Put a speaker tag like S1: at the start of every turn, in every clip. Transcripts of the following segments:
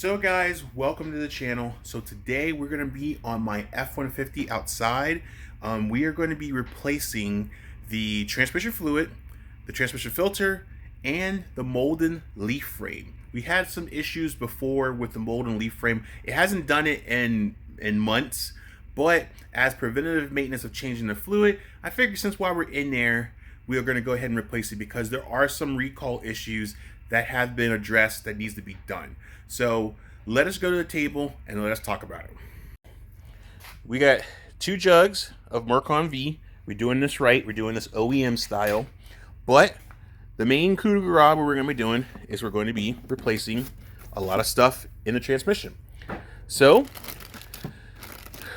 S1: So guys, welcome to the channel. So today we're going to be on my F-150 outside. We are going to be replacing the transmission fluid, the transmission filter, and the Molden leaf frame. We had some issues before with the Molden leaf frame. It hasn't done it in months, but as preventative maintenance of changing the fluid, I figured since while we're in there, we are going to go ahead and replace it because there are some recall issues that have been addressed that needs to be done. So let us go to the table and let us talk about it. We got 2 jugs of Mercon V. We're doing this right. We're doing this OEM style. But the main coup de grace we're going to be doing is we're going to be replacing a lot of stuff in the transmission. So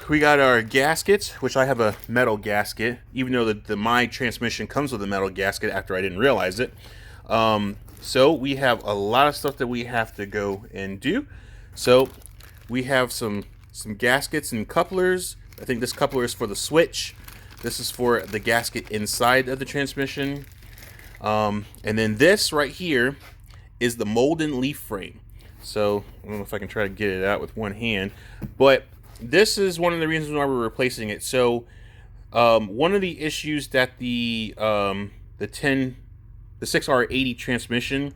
S1: we got our gaskets, which I have a metal gasket, even though my transmission comes with a metal gasket after I didn't realize it. So we have a lot of stuff that we have to go and do. So we have some gaskets and couplers. I think this coupler is for the switch. This is for the gasket inside of the transmission. And then this right here is the Molden leaf frame. So I don't know if I can try to get it out with one hand, but this is one of the reasons why we're replacing it. So one of the issues that the 6R80 transmission,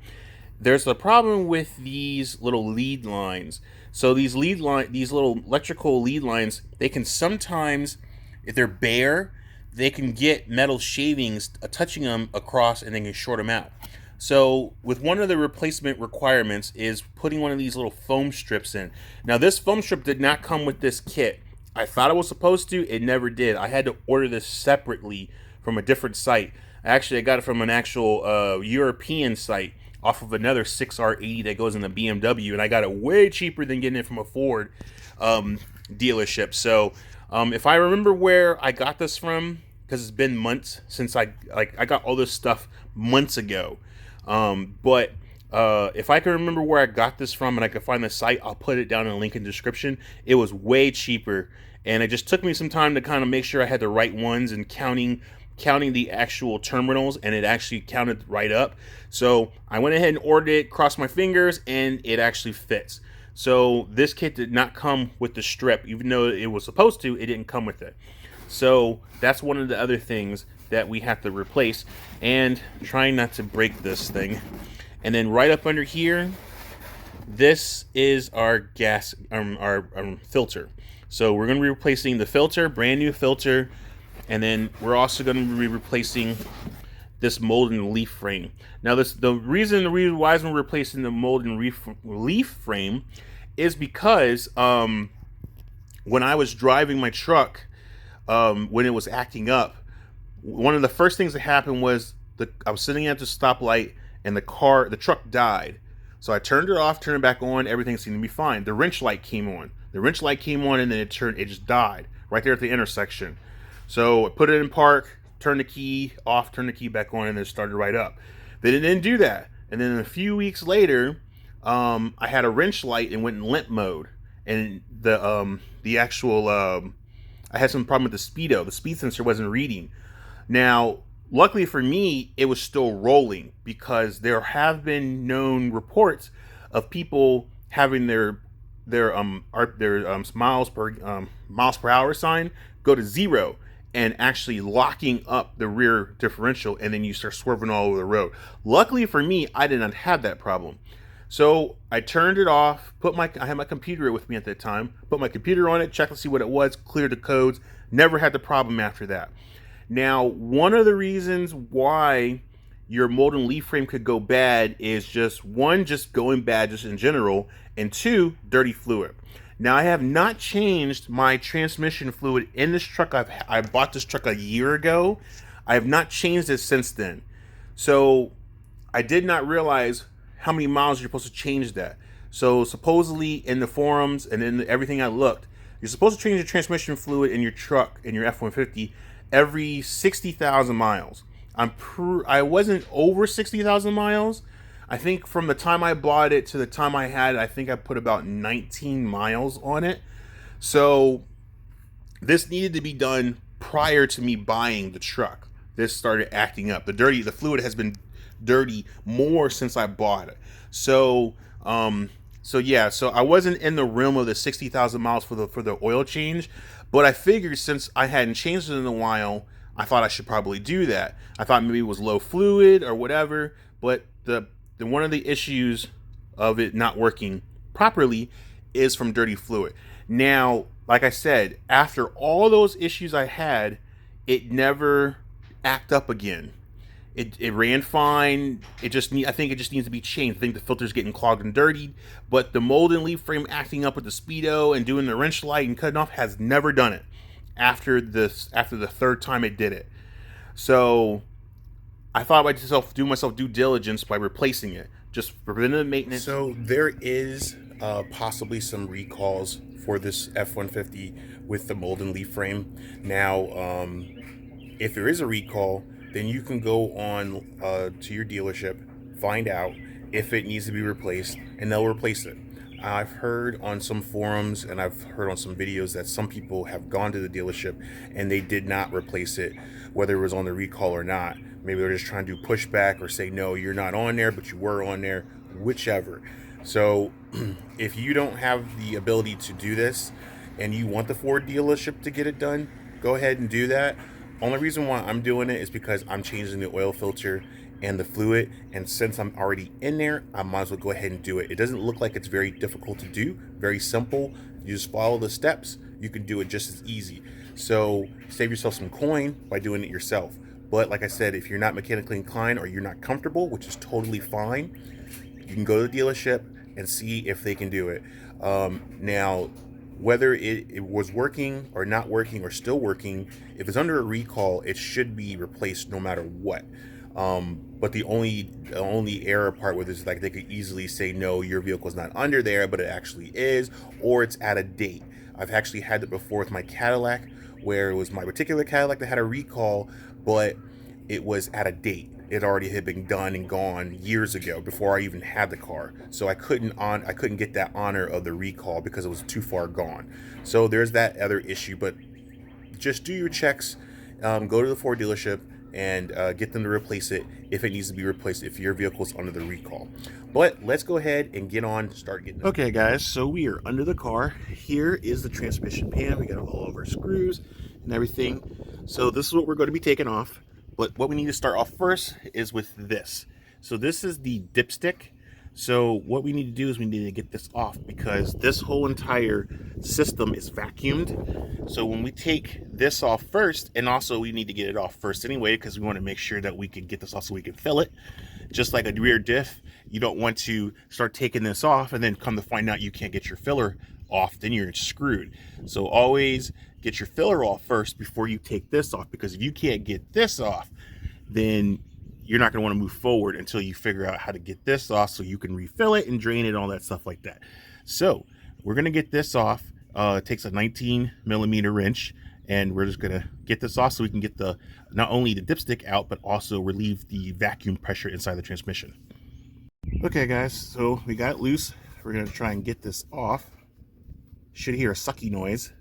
S1: there's a problem with these little lead lines. So these little electrical lead lines, they can sometimes, if they're bare, they can get metal shavings touching them across and they can short them out. So with one of the replacement requirements is putting one of these little foam strips in. Now this foam strip did not come with this kit. I thought it was supposed to, it never did. I had to order this separately from a different site. Actually, I got it from an actual European site off of another 6R80 that goes in the BMW, and I got it way cheaper than getting it from a Ford dealership. So if I remember where I got this from, because it's been months since I got all this stuff months ago. But if I can remember where I got this from and I can find the site, I'll put it down in the link in the description. It was way cheaper, and it just took me some time to kind of make sure I had the right ones and counting the actual terminals, and it actually counted right up. So I went ahead and ordered it, crossed my fingers, and it actually fits. So this kit did not come with the strip. Even though it was supposed to, it didn't come with it. So that's one of the other things that we have to replace, and trying not to break this thing. And then right up under here, this is our gas our filter. So we're going to be replacing the filter, brand new filter. And then we're also going to be replacing this Molden leaf frame. Now, the reason why we're replacing the Molden leaf frame is because when I was driving my truck, when it was acting up, one of the first things that happened was I was sitting at the stoplight and the truck died. So I turned it off, turned it back on, everything seemed to be fine. The wrench light came on. The wrench light came on, and then it just died right there at the intersection. So I put it in park, turned the key off, turned the key back on, and then it started right up. Then it didn't do that. And then a few weeks later, I had a wrench light and went in limp mode. And the actual, I had some problem with the speedo. The speed sensor wasn't reading. Now, luckily for me, it was still rolling because there have been known reports of people having their miles per hour sign go to 0. And actually locking up the rear differential, and then you start swerving all over the road. Luckily for me, I did not have that problem. So I turned it off, I had my computer with me at that time, put my computer on it, checked to see what it was, cleared the codes, never had the problem after that. Now, one of the reasons why your Molden leaf frame could go bad is just going bad just in general, and 2, dirty fluid. Now, I have not changed my transmission fluid in this truck. I bought this truck a year ago. I have not changed it since then. So I did not realize how many miles you're supposed to change that. So supposedly in the forums and in everything I looked, you're supposed to change the transmission fluid in your truck, in your F-150, every 60,000 miles. I wasn't over 60,000 miles. I think from the time I bought it to the time I had it, I think I put about 19 miles on it. So this needed to be done prior to me buying the truck. This started acting up. The fluid has been dirty more since I bought it. So So yeah, so I wasn't in the realm of the 60,000 miles for the oil change, but I figured since I hadn't changed it in a while, I thought I should probably do that. I thought maybe it was low fluid or whatever, but the one of the issues of it not working properly is from dirty fluid. Now, like I said, after all those issues I had, it never act up again. It ran fine. I think it just needs to be changed. I think the filter's getting clogged and dirtied, but the Molden leaf frame acting up with the speedo and doing the wrench light and cutting off has never done it after the third time it did it. So I thought I'd do myself due diligence by replacing it, just preventative maintenance. So there is possibly some recalls for this F-150 with the Molden leaf frame. Now, if there is a recall, then you can go on to your dealership, find out if it needs to be replaced, and they'll replace it. I've heard on some forums and I've heard on some videos that some people have gone to the dealership and they did not replace it, whether it was on the recall or not. Maybe they're just trying to do pushback or say, no, you're not on there, but you were on there, whichever. So if you don't have the ability to do this and you want the Ford dealership to get it done, go ahead and do that. Only reason why I'm doing it is because I'm changing the oil filter and the fluid, and since I'm already in there, I might as well go ahead and do it. It doesn't look like it's very difficult to do, very simple. You just follow the steps, you can do it just as easy. So save yourself some coin by doing it yourself. But like I said, if you're not mechanically inclined or you're not comfortable, which is totally fine, you can go to the dealership and see if they can do it. Now, whether it was working or not working or still working, if it's under a recall, it should be replaced no matter what. But the only error part with this is like they could easily say, no, your vehicle's not under there, but it actually is, or it's out of date. I've actually had it before with my Cadillac, where it was my particular Cadillac that had a recall, but it was out of date. It already had been done and gone years ago before I even had the car. So I couldn't get that honor of the recall because it was too far gone. So there's that other issue, but just do your checks, go to the Ford dealership and get them to replace it if it needs to be replaced, if your vehicle is under the recall. But let's go ahead and get on, start getting it. Okay guys, so we are under the car. Here is the transmission pan. We got all of our screws and everything. So this is what we're going to be taking off. But what we need to start off first is with this. So this is the dipstick. So what we need to do is we need to get this off because this whole entire system is vacuumed. So when we take this off first, and also we need to get it off first anyway because we want to make sure that we can get this off so we can fill it. Just like a rear diff, you don't want to start taking this off and then come to find out you can't get your filler off, then you're screwed. So always get your filler off first before you take this off, because if you can't get this off, then you're not going to want to move forward until you figure out how to get this off so you can refill it and drain it and all that stuff like that. So we're going to get this off. It takes a 19mm wrench, and we're just going to get this off so we can get the not only the dipstick out, but also relieve the vacuum pressure inside the transmission. Okay guys, so we got it loose. We're going to try and get this off. Should hear a sucky noise.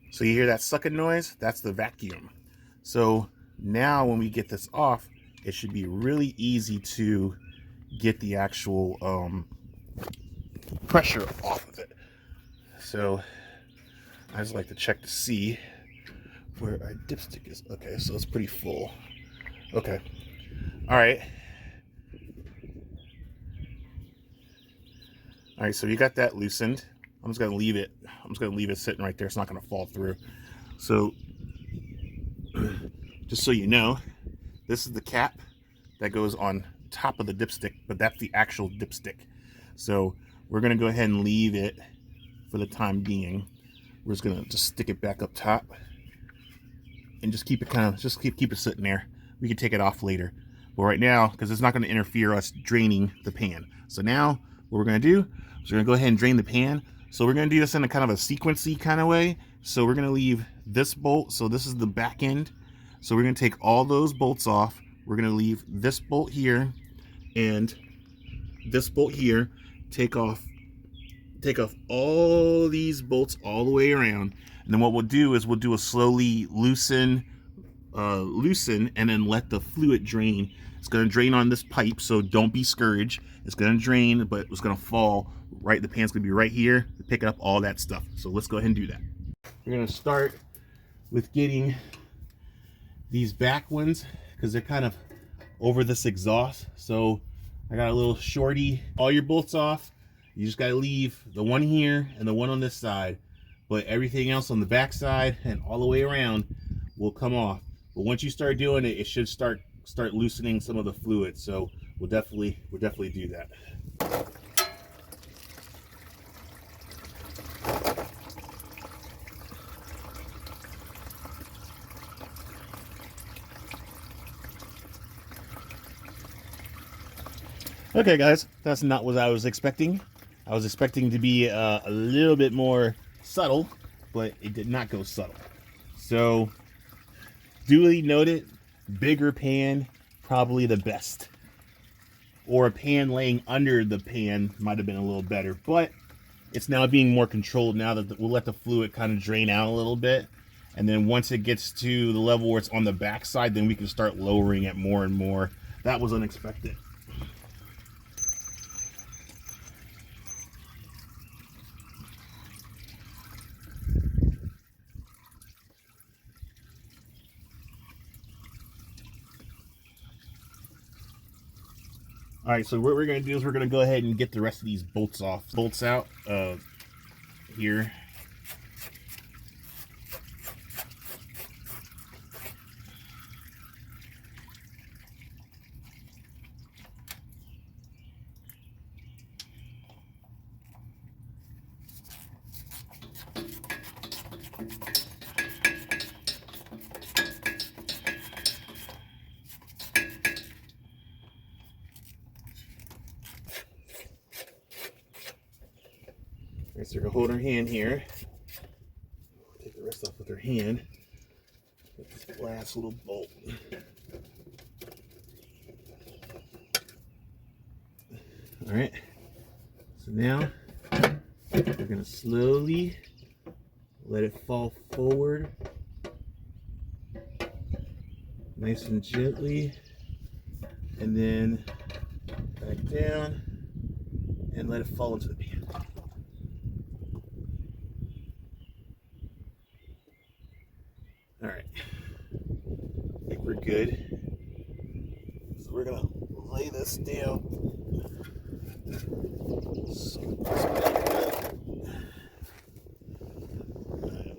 S1: So you hear that sucking noise? That's the vacuum. So now when we get this off, it should be really easy to get the actual pressure off of it. So I just like to check to see where our dipstick is. Okay, so it's pretty full. Okay. All right. All right, so you got that loosened. I'm just gonna leave it sitting right there. It's not gonna fall through. So just so you know, this is the cap that goes on top of the dipstick, but that's the actual dipstick. So we're gonna go ahead and leave it for the time being. We're just gonna stick it back up top and just keep it keep it sitting there. We can take it off later, but right now, because it's not going to interfere us draining the pan. So now what we're going to do is we're going to go ahead and drain the pan. So we're going to do this in a kind of a sequency kind of way. So we're going to leave this bolt. So this is the back end. So we're going to take all those bolts off. We're going to leave this bolt here and this bolt here, take off all these bolts all the way around, and then what we'll do is we'll do a slowly loosen, and then let the fluid drain. It's going to drain on this pipe, so don't be scourged. It's going to drain, but it's going to fall right. The pan's going to be right here to pick up all that stuff. So let's go ahead and do that. We're going to start with getting these back ones because they're kind of over this exhaust. So I got a little shorty. All your bolts off. You just got to leave the one here and the one on this side, but everything else on the back side and all the way around will come off. But once you start doing it, it should start loosening some of the fluid. So we'll definitely do that. Okay guys, that's not what I was expecting. I was expecting to be a little bit more subtle, but it did not go subtle. So duly noted, bigger pan, probably the best. Or a pan laying under the pan might have been a little better, but it's now being more controlled now that we'll let the fluid kind of drain out a little bit. And then once it gets to the level where it's on the back side, then we can start lowering it more and more. That was unexpected. All right, so what we're going to do is we're going to go ahead and get the rest of these bolts out here. All right, so we're going to hold our hand here. Take the rest off with our hand. Get this last little bolt. All right, so now we're going to slowly let it fall forward, nice and gently, and then back down and let it fall into the pan. All right, I think we're good. So we're gonna lay this down. Let's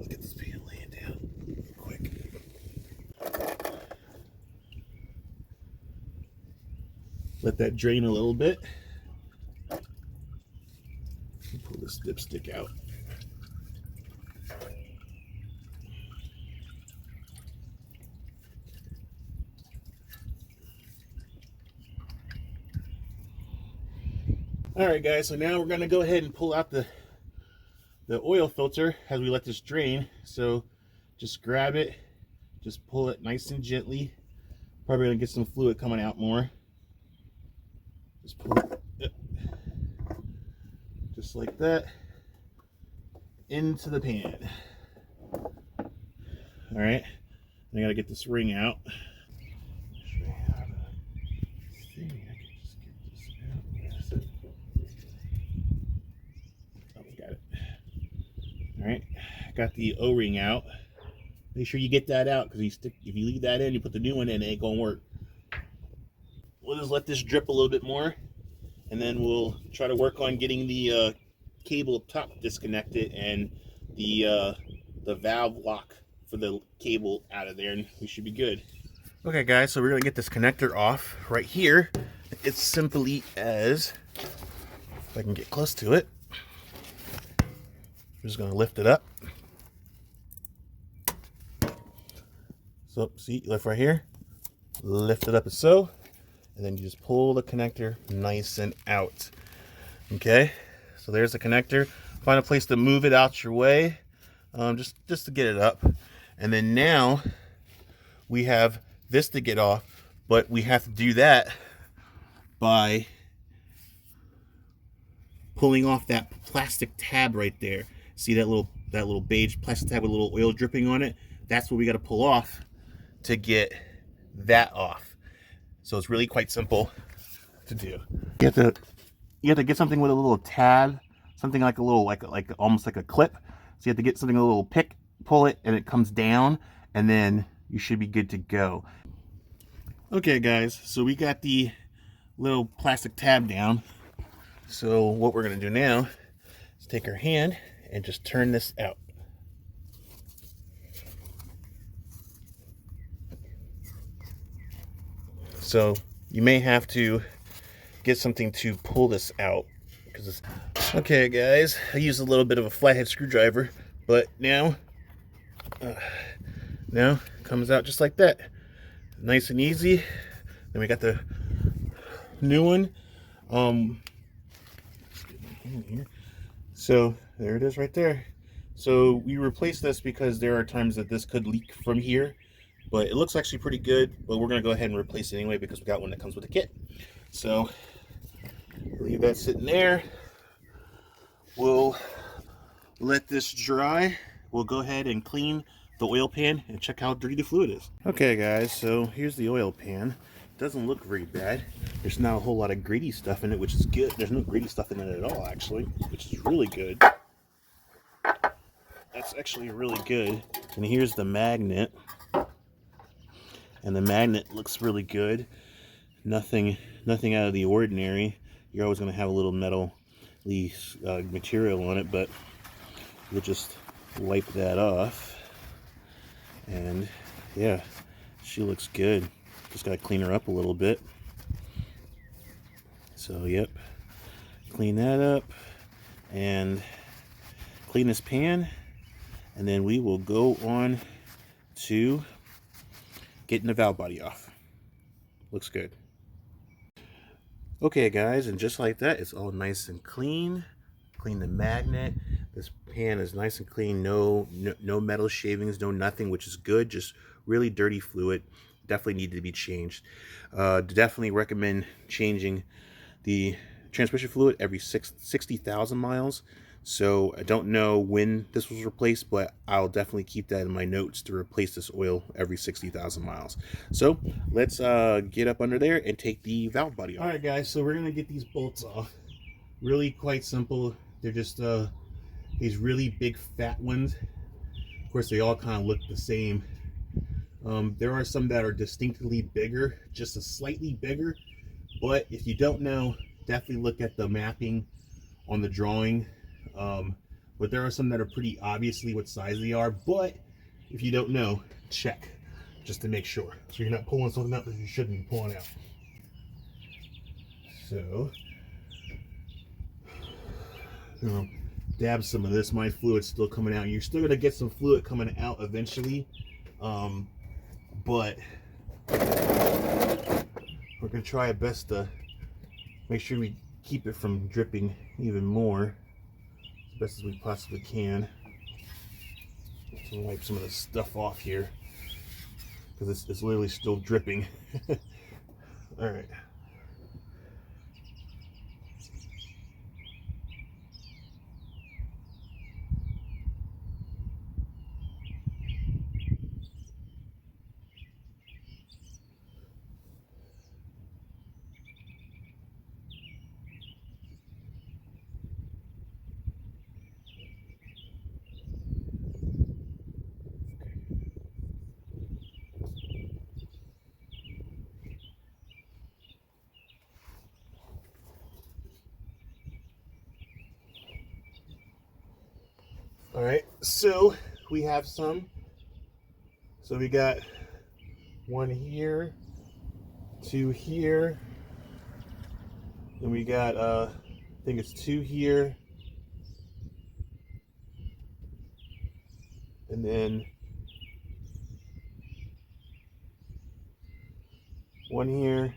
S1: get this pan laying down quick. Let that drain a little bit. Pull this dipstick out. All right, guys, so now we're going to go ahead and pull out the oil filter as we let this drain. So just grab it, just pull it nice and gently. Probably going to get some fluid coming out more. Just pull it, just like that, into the pan. All right, I got to get this ring out. All right, got the O-ring out. Make sure you get that out because if you leave that in, you put the new one in, it ain't gonna work. We'll just let this drip a little bit more, and then we'll try to work on getting the cable top disconnected and the valve lock for the cable out of there, and we should be good. Okay, guys, so we're gonna get this connector off right here. It's simply as, if I can get close to it. I'm just going to lift it up. So, see, lift right here. Lift it up as so. And then you just pull the connector nice and out. Okay, so there's the connector. Find a place to move it out your way. Just to get it up. And then now we have this to get off. But we have to do that by pulling off that plastic tab right there. See that little beige plastic tab with a little oil dripping on it? That's what we got to pull off to get that off. So it's really quite simple to do. You have to get something with a little tab, something like a little like almost like a clip. So you have to get something, a little pick, pull it, and it comes down, and then you should be good to go. Okay guys, so we got the little plastic tab down. So what we're gonna do now is take our hand and just turn this out. So you may have to get something to pull this out because it's okay guys. I used a little bit of a flathead screwdriver, but now it comes out just like that, nice and easy. Then we got the new one. So there it is right there. So we replaced this because there are times that this could leak from here, but it looks actually pretty good. But we're gonna go ahead and replace it anyway because we got one that comes with the kit. So leave that sitting there. We'll let this dry. We'll go ahead and clean the oil pan and check how dirty the fluid is. Okay guys, so here's the oil pan. It doesn't look very bad. There's not a whole lot of gritty stuff in it, which is good. There's no gritty stuff in it at all actually, which is really good. That's actually really good. And here's the magnet. And the magnet looks really good. Nothing out of the ordinary. You're always going to have a little metal material on it, but we'll just wipe that off. And yeah, she looks good. Just got to clean her up a little bit. So yep, clean that up and clean this pan, and then we will go on to getting the valve body off. Looks good. Okay guys, and just like that, it's all nice and clean. Clean the magnet. This pan is nice and clean. No metal shavings, no nothing, which is good. Just really dirty fluid. Definitely need to be changed. Definitely recommend changing the transmission fluid every 60,000 miles. So I don't know when this was replaced, but I'll definitely keep that in my notes to replace this oil every 60,000 miles. So let's get up under there and take the valve body off. All right guys, so we're gonna get these bolts off. Really quite simple. They're just these really big fat ones. Of course, they all kind of look the same. There are some that are distinctly bigger, just a slightly bigger. But if you don't know, definitely look at the mapping on the drawing. But there are some that are pretty obviously what size they are. But if you don't know, check just to make sure. So you're not pulling something out that you shouldn't be pulling out. So, dab some of this. My fluid's still coming out. You're still gonna get some fluid coming out eventually. But we're gonna try our best to make sure we keep it from dripping even more as best as we possibly can. So wipe some of this stuff off here because it's literally still dripping. All right. All right, so we have some. So we got one here, two here, and we got I think it's two here, and then one here,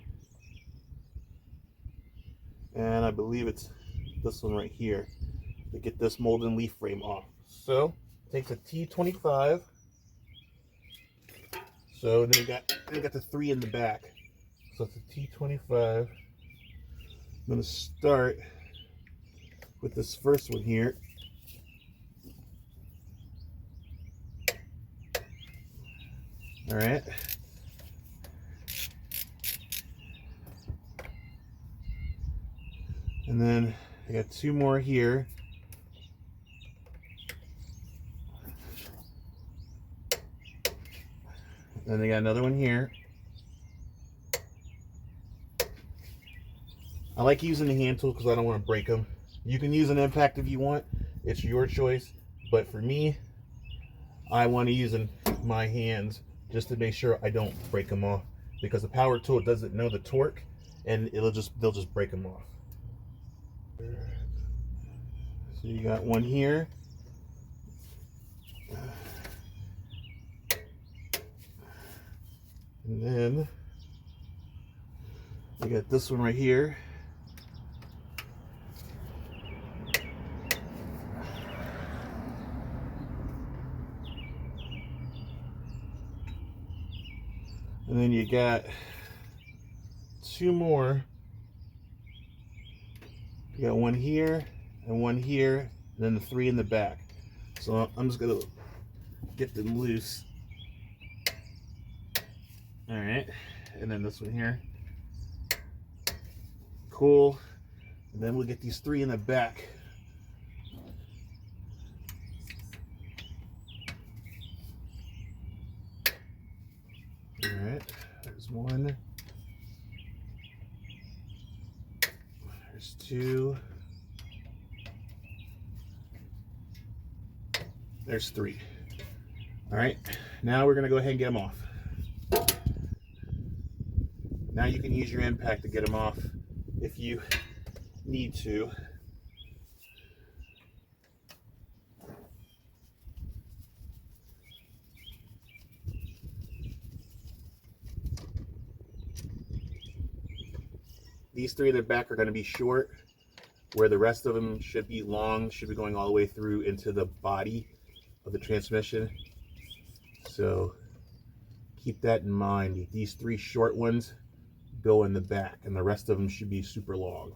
S1: and I believe it's this one right here to get this Molden leaf frame off. So takes a T25. So then we got the 3 in the back. So it's a T25. I'm gonna start with this first one here. All right. And then I got two more here. Then they got another one here. I like using the hand tool because I don't want to break them. You can use an impact if you want. It's your choice. But for me, I want to use my hands just to make sure I don't break them off, because the power tool doesn't know the torque, and they'll just break them off. So you got one here. And then you got this one right here. And then you got two more. You got one here and one here, and then the three in the back. So I'm just gonna get them loose. All right, and then this one here. Cool. And then we'll get these three in the back. All right, there's one. There's two. There's three. All right, now we're gonna go ahead and get them off. Now you can use your impact to get them off if you need to. These three in the back are going to be short, where the rest of them should be long, should be going all the way through into the body of the transmission. So keep that in mind. These three short ones go in the back, and the rest of them should be super long.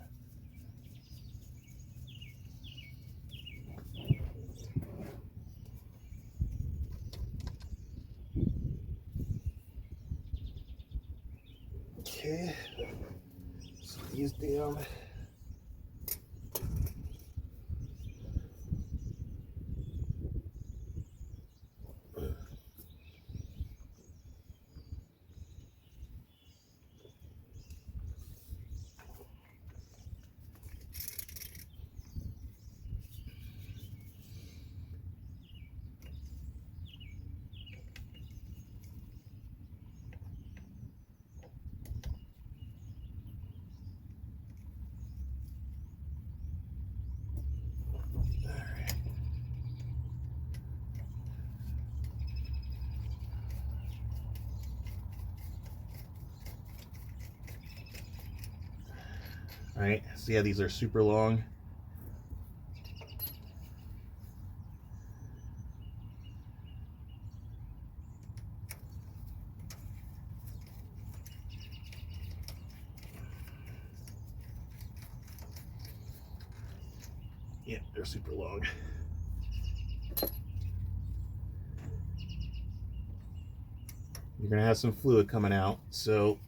S1: Okay, set these down. All right, so yeah, these are super long. Yeah, they're super long. You're gonna have some fluid coming out, so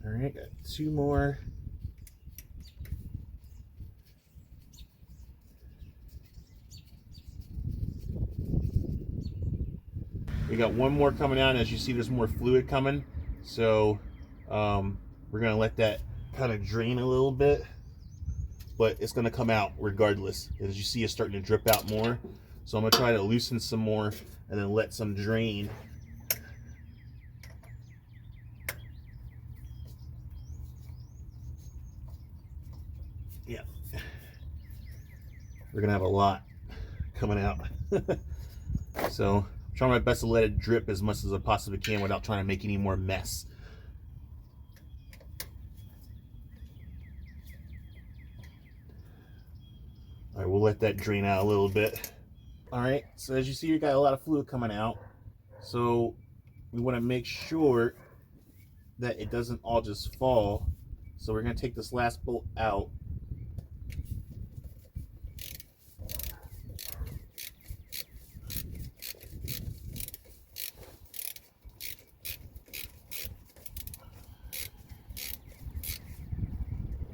S1: all right, got two more. We got one more coming out. As you see, there's more fluid coming. So we're gonna let that kind of drain a little bit. but it's going to come out regardless. As you see, it's starting to drip out more. So I'm going to try to loosen some more and then let some drain. Yeah. We're going to have a lot coming out. So I'm trying my best to let it drip as much as I possibly can without trying to make any more mess. All right, we'll let that drain out a little bit. All right, so as you see, you got a lot of fluid coming out. So we want to make sure that it doesn't all just fall. So we're going to take this last bolt out.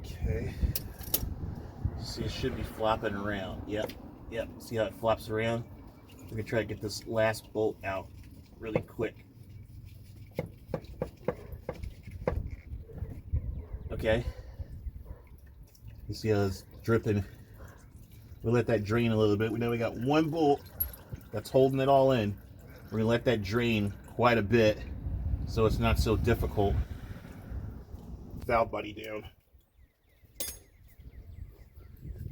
S1: Okay. See, it should be flopping around. Yep. See how it flops around? We're going to try to get this last bolt out really quick. Okay. You see how it's dripping. We'll let that drain a little bit. We know we got one bolt that's holding it all in. We're gonna let that drain quite a bit so it's not so difficult. Valve body down.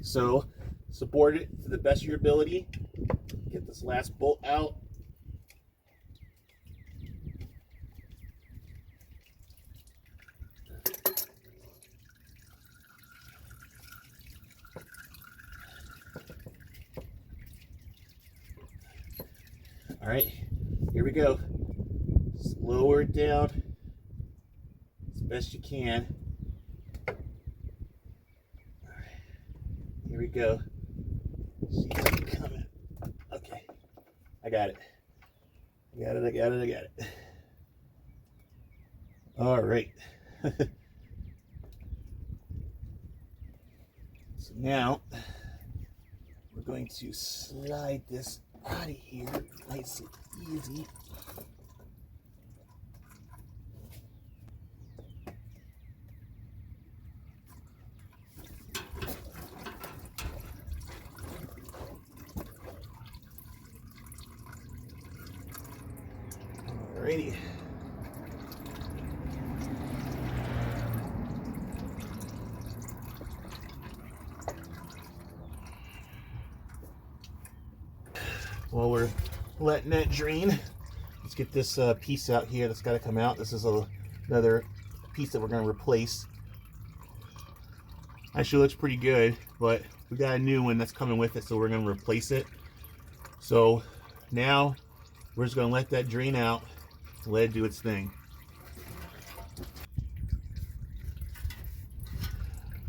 S1: So support it to the best of your ability. Get this last bolt out. All right, here we go. Just lower it down as best you can. All right, here we go. See if I can come in. Okay, I got it. I got it. All right. So now we're going to slide this out of here nice and easy. Alrighty. While we're letting that drain, let's get this piece out here that's got to come out. This is another piece that we're going to replace. Actually looks pretty good, but we got a new one that's coming with it, so we're going to replace it. So now we're just going to let that drain out, let it do its thing.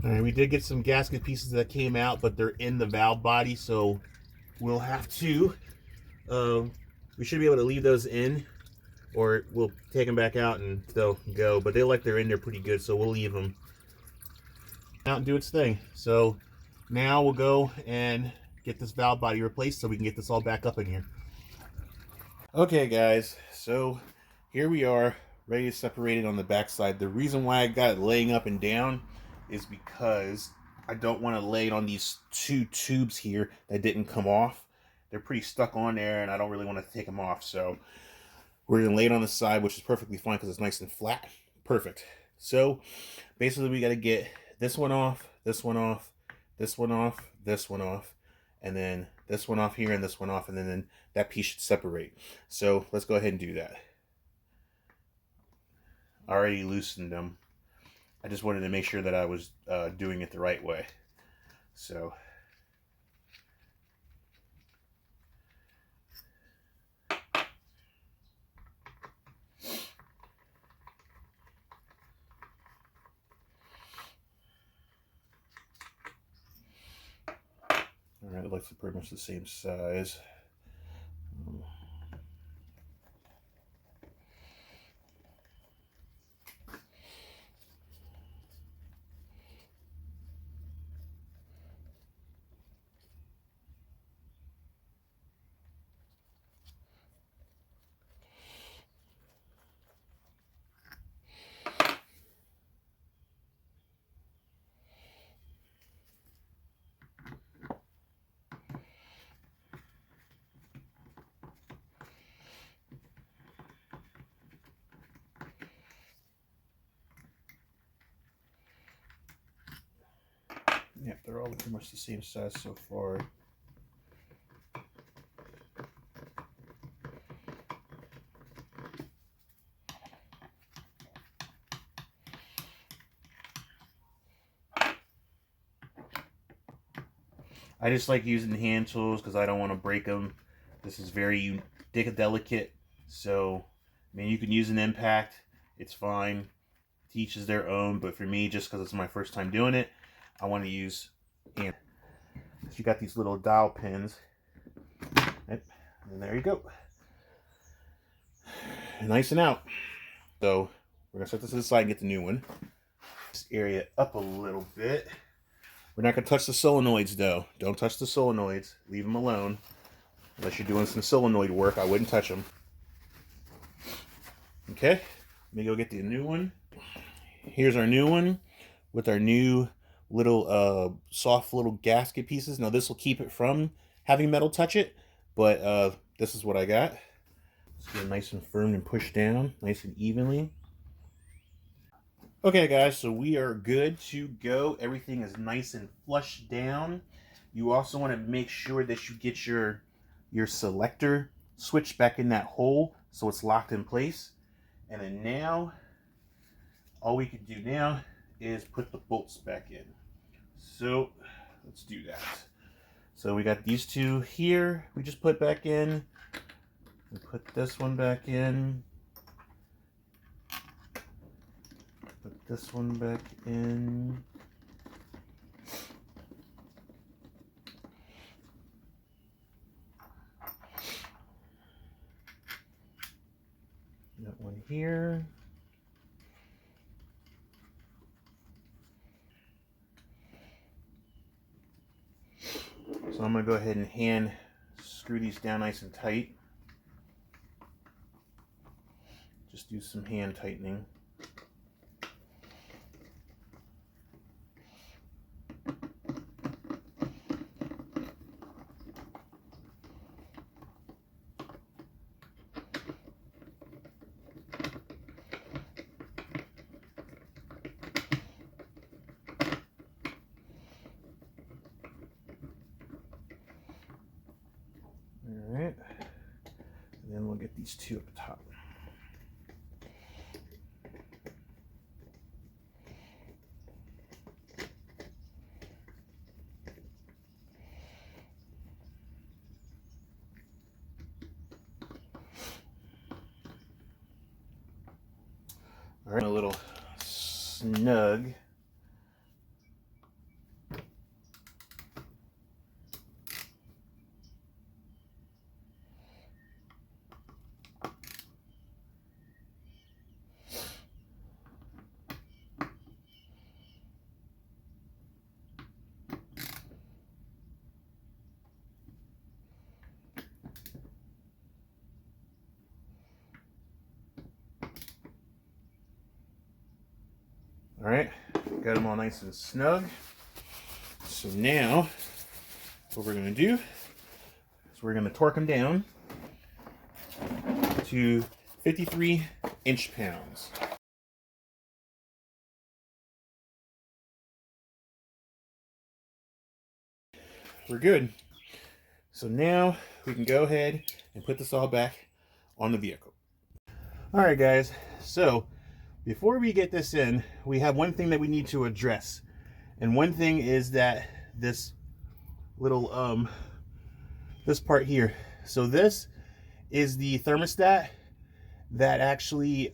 S1: All right, we did get some gasket pieces that came out, but they're in the valve body, so we'll have to we should be able to leave those in, or we'll take them back out and they'll go, but they like they're in there pretty good, so we'll leave them out and do its thing. So now we'll go and get this valve body replaced so we can get this all back up in here. Okay guys, so here we are ready to separate it on the back side. The reason why I got it laying up and down is because I don't want to lay it on these two tubes here that didn't come off. They're pretty stuck on there and I don't really want to take them off, so we're going to lay it on the side, which is perfectly fine because it's nice and flat. Perfect. So basically we got to get this one off, this one off, this one off, this one off, and then this one off here and this one off, and then that piece should separate. So let's go ahead and do that. I already loosened them. I just wanted to make sure that I was doing it the right way. So all right, it looks pretty much the same size. Yep, they're all pretty much the same size so far. I just like using hand tools because I don't want to break them. This is very delicate, so I mean you can use an impact. It's fine. Teach their own, but for me, just because it's my first time doing it, I want to use hand. So you got these little dowel pins, and there you go. Nice and out. So we're gonna set this to the side and get the new one. This area up a little bit. We're not gonna touch the solenoids though. Don't touch the solenoids. Leave them alone. Unless you're doing some solenoid work, I wouldn't touch them. Okay, let me go get the new one. Here's our new one with our new little soft little gasket pieces. Now this will keep it from having metal touch it, but this is what I got. Let's get it nice and firm and pushed down, nice and evenly. Okay guys, so we are good to go. Everything is nice and flushed down. You also want to make sure that you get your selector switch back in that hole so it's locked in place. And then now, all we can do now is put the bolts back in. So let's do that. So we got these two here, we just put back in. We put this one back in. Put this one back in. That one here. So I'm going to go ahead and hand screw these down nice and tight. Just do some hand tightening. Alright, and then we'll get these two at the top. Alright, a little snug. All right, got them all nice and snug. So now what we're going to do is we're going to torque them down to 53 inch-pounds. We're good. So now we can go ahead and put this all back on the vehicle. All right, guys. So before we get this in, we have one thing that we need to address. And one thing is that this little, this part here. So this is the thermostat that actually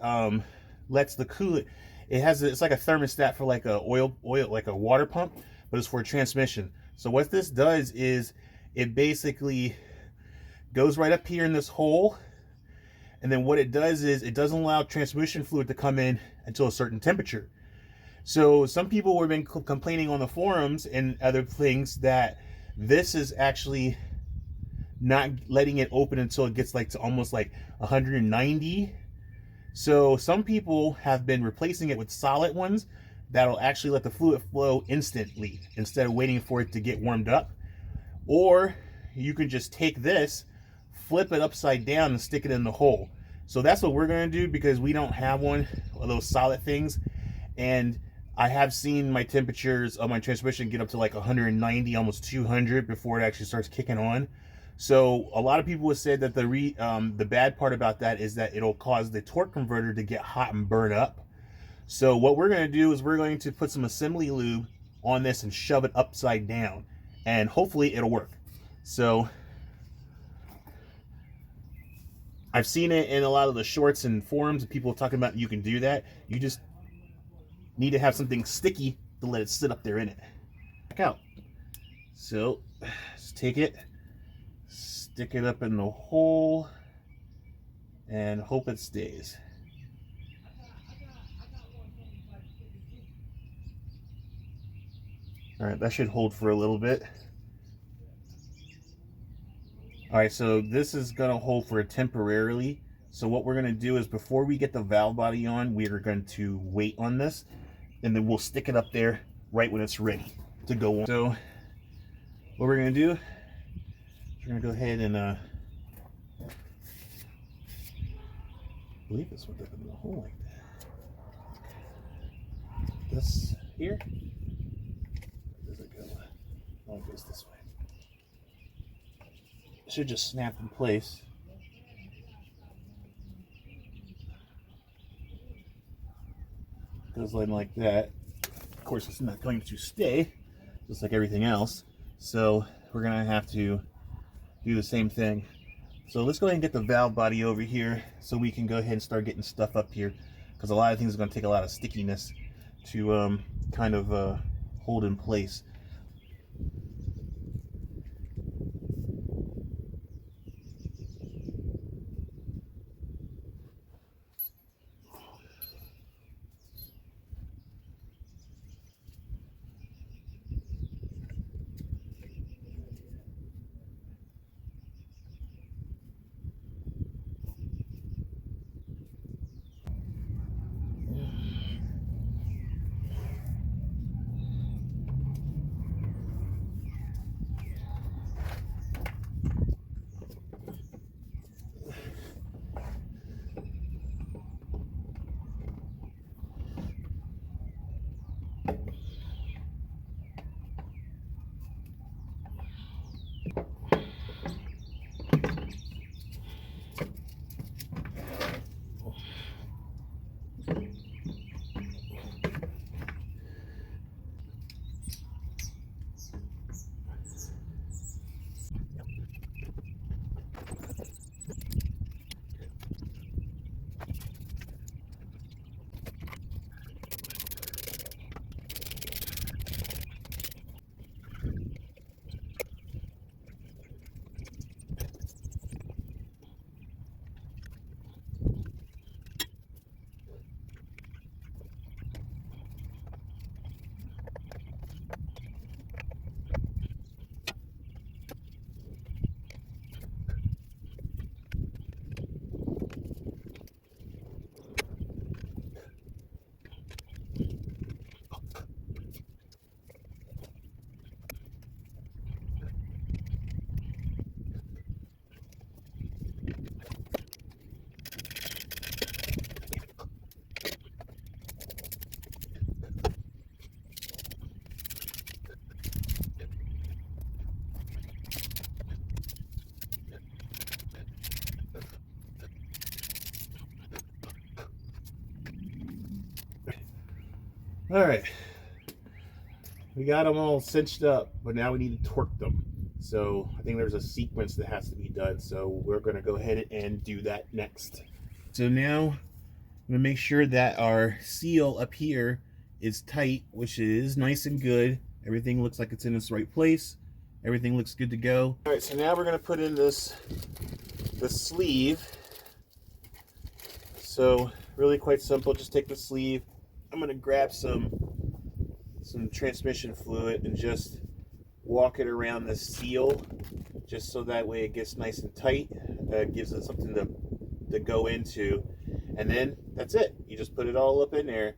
S1: lets the coolant, it's like a thermostat for like a oil, like a water pump, but it's for a transmission. So what this does is it basically goes right up here in this hole. And then what it does is it doesn't allow transmission fluid to come in until a certain temperature. So some people have been complaining on the forums and other things that this is actually not letting it open until it gets like to almost like 190. So some people have been replacing it with solid ones that'll actually let the fluid flow instantly instead of waiting for it to get warmed up. Or you can just take this, flip it upside down and stick it in the hole. So that's what we're going to do because we don't have one of those solid things. And I have seen my temperatures of my transmission get up to like 190, almost 200 before it actually starts kicking on. So a lot of people would say that the bad part about that is that it'll cause the torque converter to get hot and burn up. So what we're going to do is we're going to put some assembly lube on this and shove it upside down, and hopefully it'll work. So I've seen it in a lot of the shorts and forums, and people talking about you can do that. You just need to have something sticky to let it sit up there in it. Check out. So just take it, stick it up in the hole, and hope it stays. All right, that should hold for a little bit. All right, so this is gonna hold for temporarily. So what we're gonna do is before we get the valve body on, we are going to wait on this, and then we'll stick it up there right when it's ready to go on. So what we're gonna do, we're gonna go ahead and I believe this went up in the hole like that. This here, where does it go? Oh, it goes this way. It should just snap in place. Goes like that. Of course, it's not going to stay, just like everything else. So we're gonna have to do the same thing. So let's go ahead and get the valve body over here so we can go ahead and start getting stuff up here, because a lot of things are going to take a lot of stickiness to kind of hold in place. All right, we got them all cinched up, but now we need to torque them. So I think there's a sequence that has to be done. So we're going to go ahead and do that next. So now I'm going to make sure that our seal up here is tight, which is nice and good. Everything looks like it's in its right place. Everything looks good to go. All right, so now we're going to put in the sleeve. So really quite simple. Just take the sleeve. I'm going to grab some transmission fluid and just walk it around the seal, just so that way it gets nice and tight. Gives it something to go into, and then that's it. You just put it all up in there.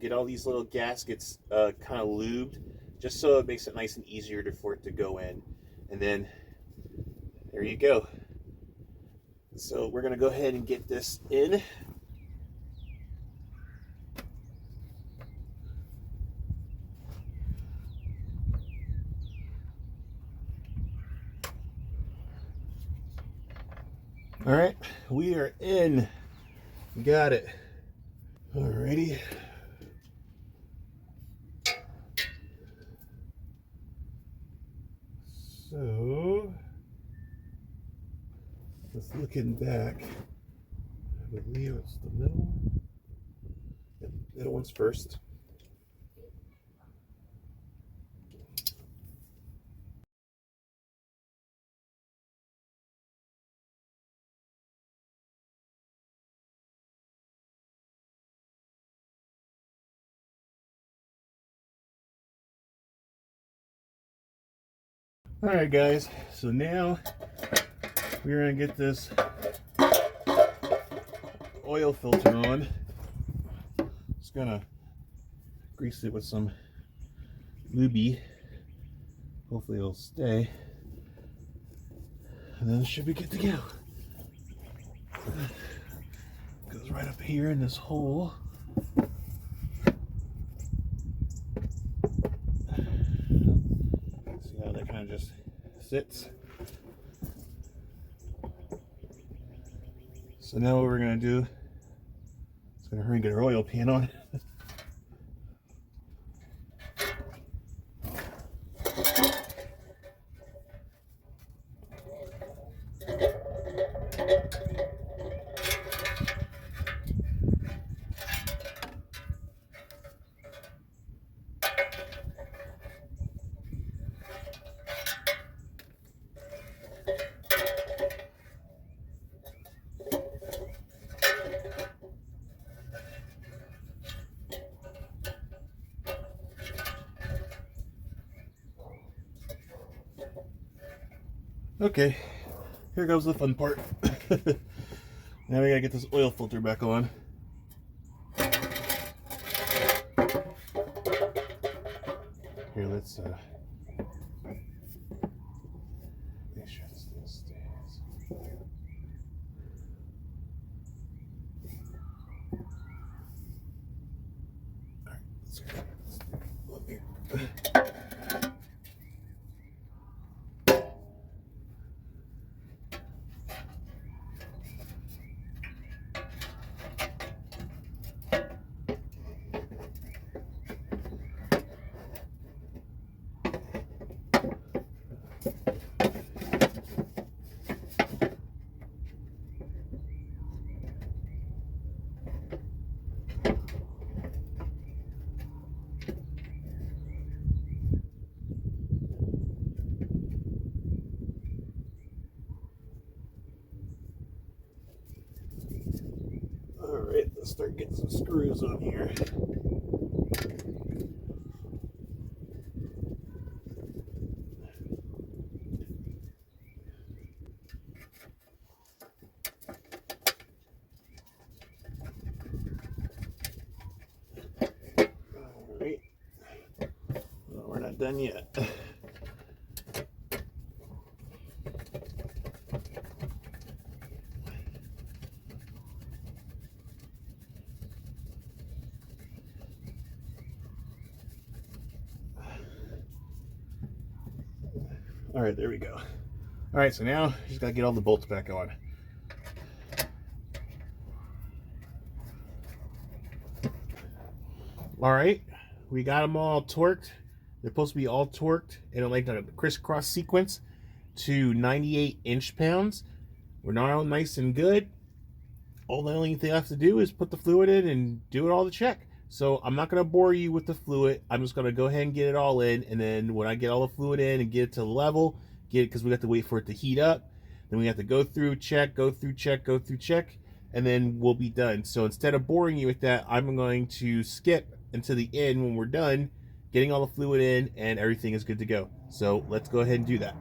S1: Get all these little gaskets kind of lubed, just so it makes it nice and easier for it to go in. And then there you go. So we're going to go ahead and get this in. All right, we are in. Got it. Alrighty. So, just looking back, I believe it's the middle one. Yeah, the middle one's first. Alright guys, so now we're going to get this oil filter on. Just going to grease it with some lube. Hopefully it'll stay. And then it should be good to go. Goes right up here in this hole. See how that kind of just sits. So now what we're going to do is going to hurry and get our oil pan on. Okay, here goes the fun part. Now we gotta get this oil filter back on. Here, let's make sure this thing stays. All right, let's look here. Alright, let's start getting some screws on here. Alright. Well, we're not done yet. Alright, there we go. Alright, so now just gotta get all the bolts back on. Alright, we got them all torqued. They're supposed to be all torqued in like a crisscross sequence to 98 inch-pounds. We're now all nice and good. All the only thing I have to do is put the fluid in and do it all to check. So I'm not going to bore you with the fluid. I'm just going to go ahead and get it all in. And then when I get all the fluid in and get it to the level, get it, because we have to wait for it to heat up. Then we have to go through, check, go through, check, go through, check. And then we'll be done. So instead of boring you with that, I'm going to skip until the end when we're done, getting all the fluid in and everything is good to go. So let's go ahead and do that.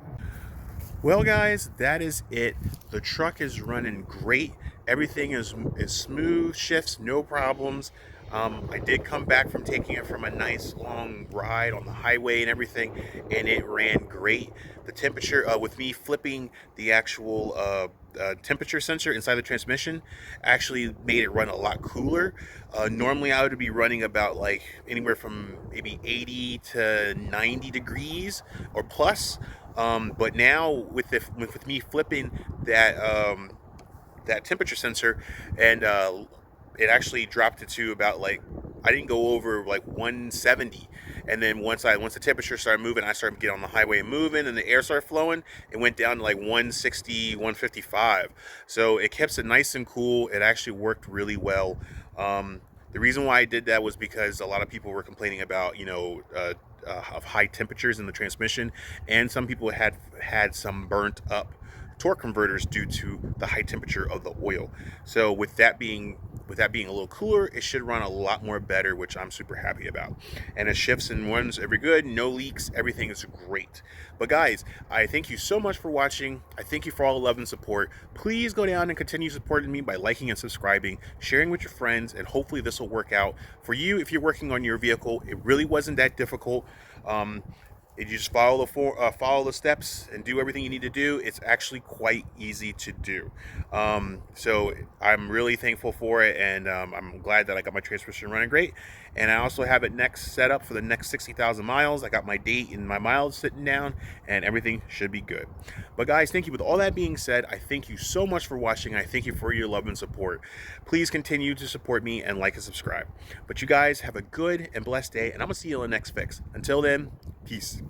S1: Well guys, that is it. The truck is running great. Everything is smooth, shifts, no problems. I did come back from taking it from a nice long ride on the highway and everything, and it ran great. The temperature, with me flipping the actual temperature sensor inside the transmission, actually made it run a lot cooler. Normally I would be running about like anywhere from maybe 80 to 90 degrees or plus. But now with me flipping that that temperature sensor, and it actually dropped it to about like, I didn't go over like 170. And then once the temperature started moving, I started getting on the highway and moving, and the air started flowing. It went down to like 160, 155. So it kept it nice and cool. It actually worked really well. The reason why I did that was because a lot of people were complaining about, of high temperatures in the transmission, and some people had some burnt up torque converters due to the high temperature of the oil. So with that being a little cooler, it should run a lot more better, which I'm super happy about. And it shifts and runs every good, no leaks, everything is great. But guys, I thank you so much for watching. I thank you for all the love and support. Please go down and continue supporting me by liking and subscribing, sharing with your friends, and hopefully this will work out for you if you're working on your vehicle. It really wasn't that difficult. If you just follow the steps and do everything you need to do, it's actually quite easy to do. So I'm really thankful for it, and I'm glad that I got my transmission running great. And I also have it next set up for the next 60,000 miles. I got my date and my miles sitting down, and everything should be good. But guys, thank you. With all that being said, I thank you so much for watching. I thank you for your love and support. Please continue to support me and like and subscribe. But you guys have a good and blessed day, and I'm gonna see you in the next fix. Until then, peace.